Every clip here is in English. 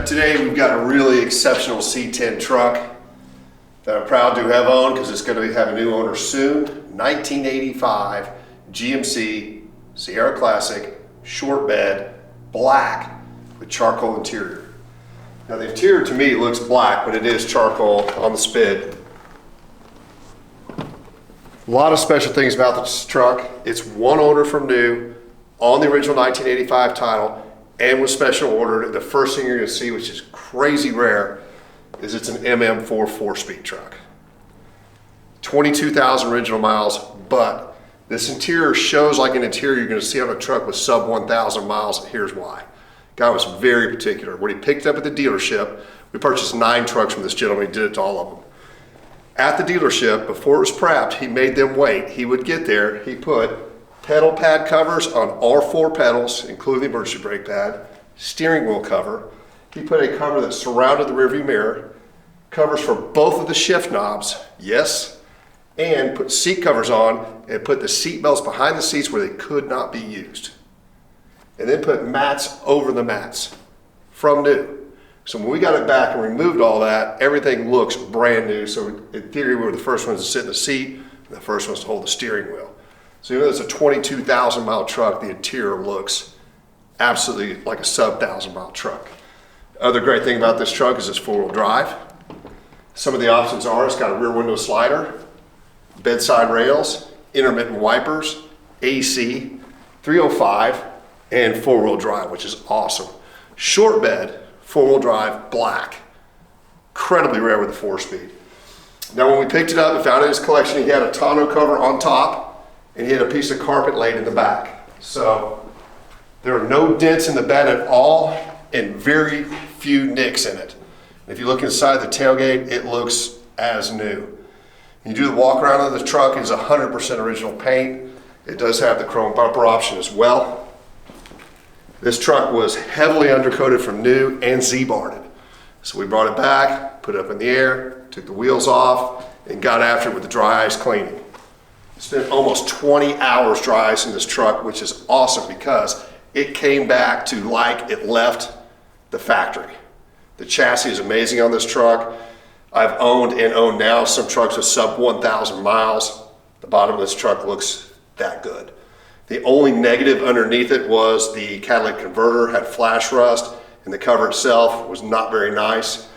Today we've got a really exceptional C10 truck that I'm proud to have owned because it's going to have a new owner soon. 1985 GMC Sierra Classic, short bed, black with charcoal interior. Now the interior to me looks black, but it is charcoal on the spid. A lot of special things about this truck. It's one owner from new, on the original 1985 title, and was special ordered. The first thing you're going to see, which is crazy rare, is it's an MM4 4-speed truck. 22,000 original miles, but this interior shows like an interior you're going to see on a truck with sub 1,000 miles. Here's why. Guy was very particular. When he picked up at the dealership, we purchased 9 trucks from this gentleman. He did it to all of them. At the dealership, before it was prepped, he made them wait. He would get there, he put pedal pad covers on all 4 pedals, including the emergency brake pad, steering wheel cover. He put a cover that surrounded the rearview mirror, covers for both of the shift knobs, yes, and put seat covers on and put the seat belts behind the seats where they could not be used. And then put mats over the mats from new. So when we got it back and removed all that, everything looks brand new. So in theory, we were the first ones to sit in the seat and the first ones to hold the steering wheel. So even though it's a 22,000 mile truck, the interior looks absolutely like a sub 1,000 mile truck. Other great thing about this truck is it's 4-wheel drive. Some of the options are, it's got a rear window slider, bedside rails, intermittent wipers, AC, 305, and 4-wheel drive, which is awesome. Short bed, 4-wheel drive, black. Incredibly rare with a 4-speed. Now when we picked it up and found it in his collection, he had a tonneau cover on top, and he had a piece of carpet laid in the back. So there are no dents in the bed at all and very few nicks in it. And if you look inside the tailgate, it looks as new. You do the walk around of the truck, it is 100% original paint. It does have the chrome bumper option as well. This truck was heavily undercoated from new and Z-barred. So we brought it back, put it up in the air, took the wheels off, and got after it with the dry ice cleaning. Spent almost 20 hours dry icing this truck, which is awesome because it came back to like it left the factory. The chassis is amazing on this truck. I've owned and own now some trucks with sub 1,000 miles. The bottom of this truck looks that good. The only negative underneath it was the catalytic converter had flash rust, and the cover itself was not very nice.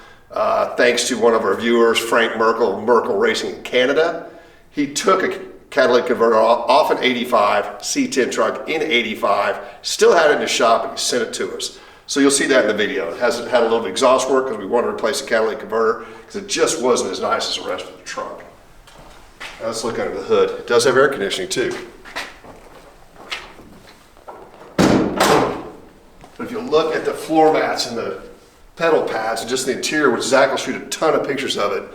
Thanks to one of our viewers, Frank Merkel of Merkel Racing in Canada, he took a catalytic converter off an 85 C10 truck in 85, still had it in the shop, and he sent it to us. So you'll see that in the video. It hasn't had a little bit of exhaust work because we wanted to replace the catalytic converter because it just wasn't as nice as the rest of the truck. Now let's look under the hood. It does have air conditioning too. But if you look at the floor mats and the pedal pads and just the interior, which Zach will shoot a ton of pictures of it,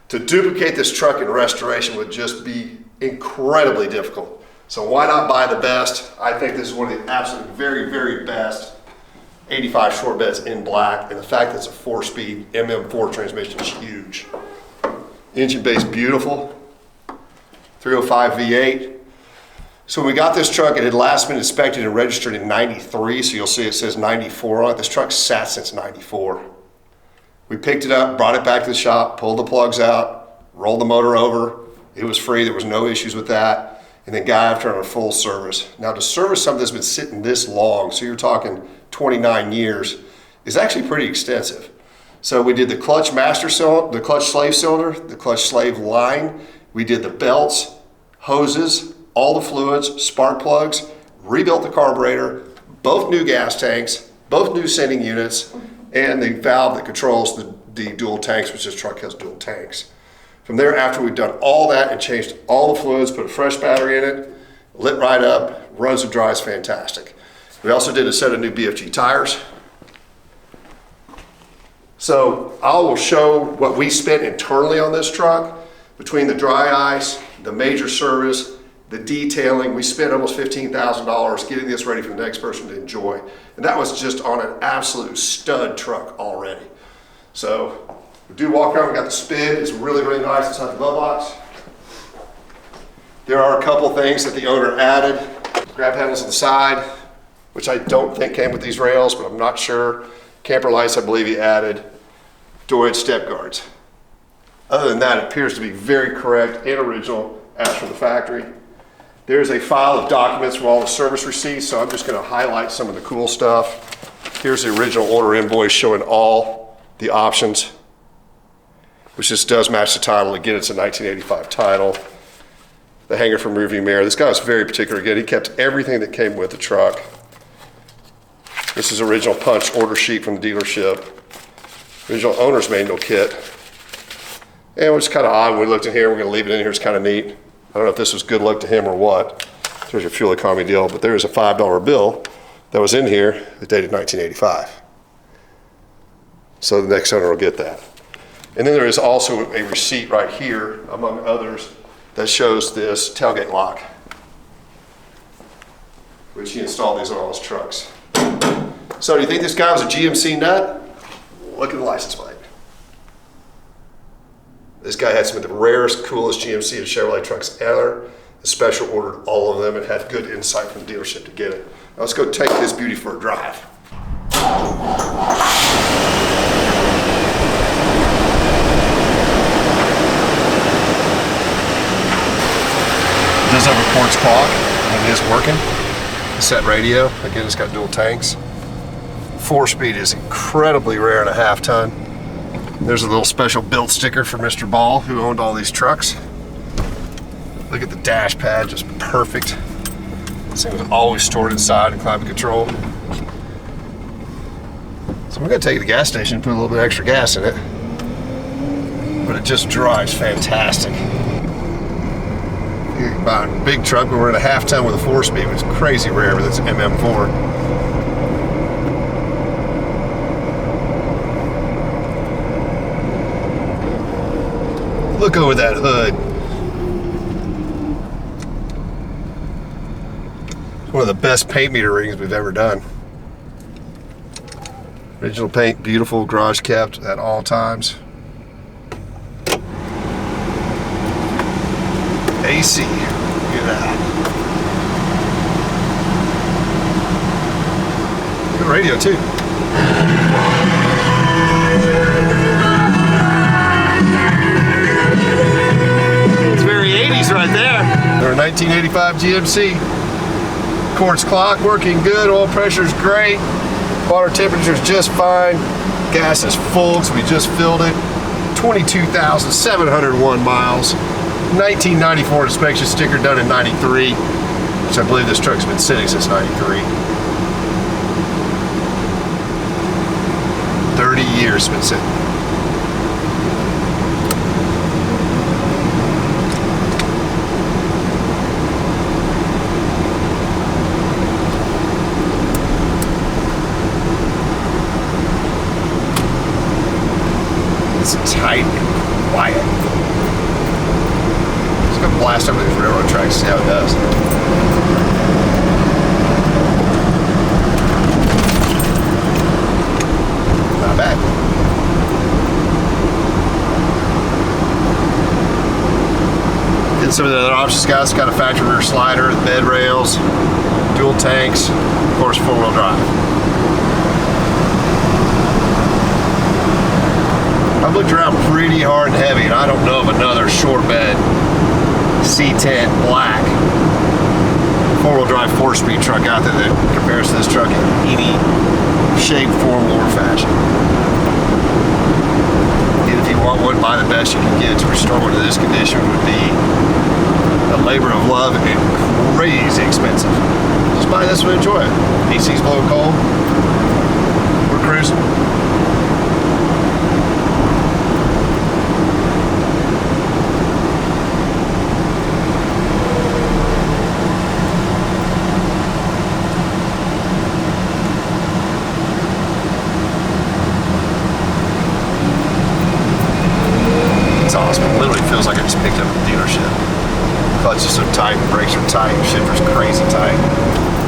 to duplicate this truck in restoration would just be incredibly difficult. So why not buy the best? I think this is one of the absolute very, very best 85 short beds in black, and the fact that it's a 4-speed MM4 transmission is huge. Engine base beautiful, 305 V8. So when we got this truck, it had last been inspected and registered in 93, so you'll see it says 94 on it. This truck sat since 94. We picked it up, brought it back to the shop, pulled the plugs out, rolled the motor over. It was free, there was no issues with that. And then got after it on a full service. Now to service something that's been sitting this long, so you're talking 29 years, is actually pretty extensive. So we did the clutch master cylinder, the clutch slave cylinder, the clutch slave line. We did the belts, hoses, all the fluids, spark plugs, rebuilt the carburetor, both new gas tanks, both new sending units, and the valve that controls the dual tanks, which this truck has dual tanks. From there, after we've done all that and changed all the fluids, put a fresh battery in it, lit right up, runs and dries fantastic. We also did a set of new BFG tires. So I will show what we spent internally on this truck. Between the dry ice, the major service, the detailing, we spent almost $15,000 getting this ready for the next person to enjoy. And that was just on an absolute stud truck already. So we do walk around, we got the spid, it's really, really nice inside the glove box. There are a couple things that the owner added. Grab handles on the side, which I don't think came with these rails, but I'm not sure. Camper lights, I believe he added. Door step guards. Other than that, it appears to be very correct and original as from the factory. There's a file of documents from all the service receipts, so I'm just going to highlight some of the cool stuff. Here's the original order invoice showing all the options, which just does match the title. Again, it's a 1985 title. The hanger from rearview mirror. This guy was very particular. Again, he kept everything that came with the truck. This is original punch order sheet from the dealership. Original owner's manual kit. And it was kind of odd when we looked in here. We're going to leave it in here. It's kind of neat. I don't know if this was good luck to him or what. There's your fuel economy deal, but there is a $5 bill that was in here that dated 1985. So the next owner will get that. And then there is also a receipt right here, among others, that shows this tailgate lock, which he installed these on all his trucks. So do you think this guy was a GMC nut? Look at the license plate. This guy had some of the rarest, coolest GMC and Chevrolet trucks ever. Special ordered all of them and had good insight from the dealership to get it. Now let's go take this beauty for a drive. It does have a quartz clock and it is working. Cassette radio, again it's got dual tanks. 4-speed is incredibly rare in a half ton. There's a little special build sticker for Mr. Ball, who owned all these trucks. Look at the dash pad, just perfect. This thing was always stored inside and climate control. So we're gonna take it to the gas station and put a little bit of extra gas in it. But it just drives fantastic. You can buy a big truck, but we're in a half ton with a 4-speed, which is crazy rare, but it's MM4. Look over that hood. One of the best paint meter readings we've ever done. Original paint, beautiful, garage kept at all times. AC, look at that. Good radio too. Right there. They're a 1985 GMC. Quartz clock working good. Oil pressure's great. Water temperature's just fine. Gas is full because we just filled it. 22,701 miles. 1994 inspection sticker done in 93, which I believe this truck's been sitting since 93. 30 years it's been sitting. Tight and quiet. Just gonna blast over these railroad tracks, see how it does. Not bad. Get some of the other options, guys. It's got a factory rear slider, bed rails, dual tanks, of course 4-wheel drive. I've looked around pretty hard and heavy, and I don't know of another short bed C10 black 4-wheel drive 4-speed truck out there that compares to this truck in any shape, form, or fashion. And if you want one, buy the best you can get. To restore one to this condition would be a labor of love and crazy expensive. Just buy this one and enjoy it. AC's blowing cold. We're cruising. Picked up at the dealership. Clutch is so tight, brakes are tight, shifter's crazy tight.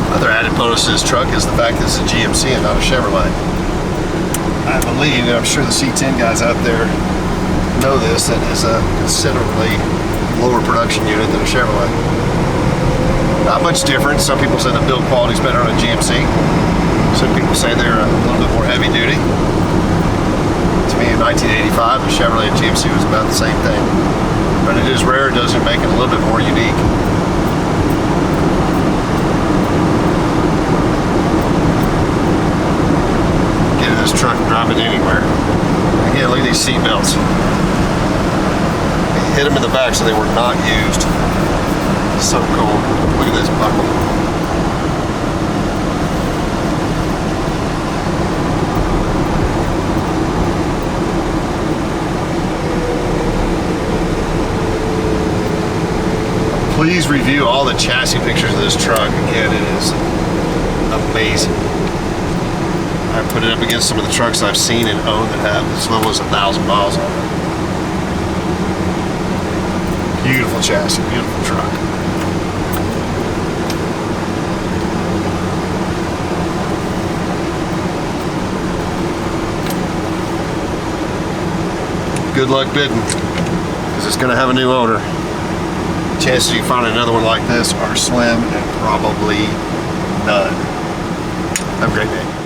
Another added bonus to this truck is the fact that it's a GMC and not a Chevrolet. I believe, and I'm sure the C10 guys out there know this, that is a considerably lower production unit than a Chevrolet. Not much difference. Some people say the build quality is better on a GMC. Some people say they're a little bit more heavy duty. To me, in 1985, the Chevrolet and GMC was about the same thing. But it is rare, it doesn't make it a little bit more unique. Get in this truck and drive it anywhere. Again, look at these seat belts. They hit them in the back so they were not used. So cool. Look at this buckle. Please review all the chassis pictures of this truck. Again, it is amazing. I put it up against some of the trucks I've seen and owned that have as little as 1,000 miles on it. Beautiful chassis, beautiful truck. Good luck bidding, because it's going to have a new owner. Chances you find another one like this are slim and probably none. Have a great day.